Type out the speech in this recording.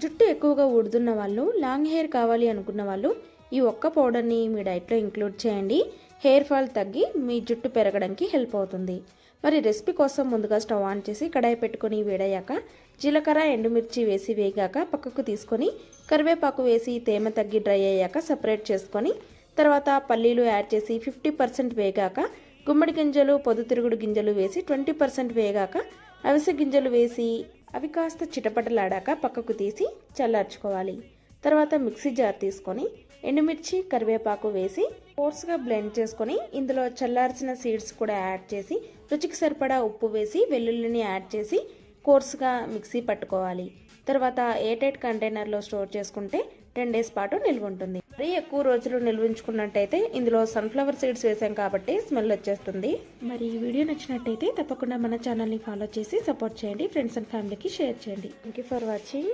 జుట్టు ఎక్కువగా ఊడుతున్న వాళ్ళు, లాంగ్ హెయిర్ కావాలి అనుకున్న వాళ్ళు ఈ ఒక్క పౌడర్ని మీ డైట్లో ఇంక్లూడ్ చేయండి. హెయిర్ ఫాల్ తగ్గి మీ జుట్టు పెరగడానికి హెల్ప్ అవుతుంది. మరి రెసిపీ కోసం ముందుగా స్టవ్ ఆన్ చేసి కడాయి పెట్టుకొని వేడయ్యాక జీలకర్ర, ఎండుమిర్చి వేసి వేగాక పక్కకు తీసుకొని కరివేపాకు వేసి తేమ తగ్గి డ్రై అయ్యాక సపరేట్ చేసుకొని తర్వాత పల్లీలు యాడ్ చేసి 50% వేగాక గుమ్మడి గింజలు, పొద్దుతిరుగుడు గింజలు వేసి 20% వేగాక అవిసె గింజలు వేసి అవి కాస్త చిటపటలాడాక పక్కకు తీసి చల్లార్చుకోవాలి. తర్వాత మిక్సీ జార్ తీసుకొని ఎండుమిర్చి, కరివేపాకు వేసి కోర్స్గా బ్లెండ్ చేసుకొని ఇందులో చల్లార్చిన సీడ్స్ కూడా యాడ్ చేసి రుచికి సరిపడా ఉప్పు వేసి వెల్లుల్లిని యాడ్ చేసి కోర్స్గా మిక్సీ పట్టుకోవాలి. తర్వాత ఎయిర్టైట్ కంటైనర్లో స్టోర్ చేసుకుంటే 10 days పాటు నిల్వ ఉంటుంది. మరీ ఎక్కువ రోజులు నిల్వించుకున్నట్టయితే ఇందులో సన్ఫ్లవర్ సీడ్స్ వేసాం కాబట్టి స్మెల్ వచ్చేస్తుంది. మరి ఈ వీడియో నచ్చినట్టయితే తప్పకుండా మన ఛానల్ని ఫాలో చేసి సపోర్ట్ చేయండి. ఫ్రెండ్స్ అండ్ ఫ్యామిలీకి షేర్ చేయండి. Thank you for watching.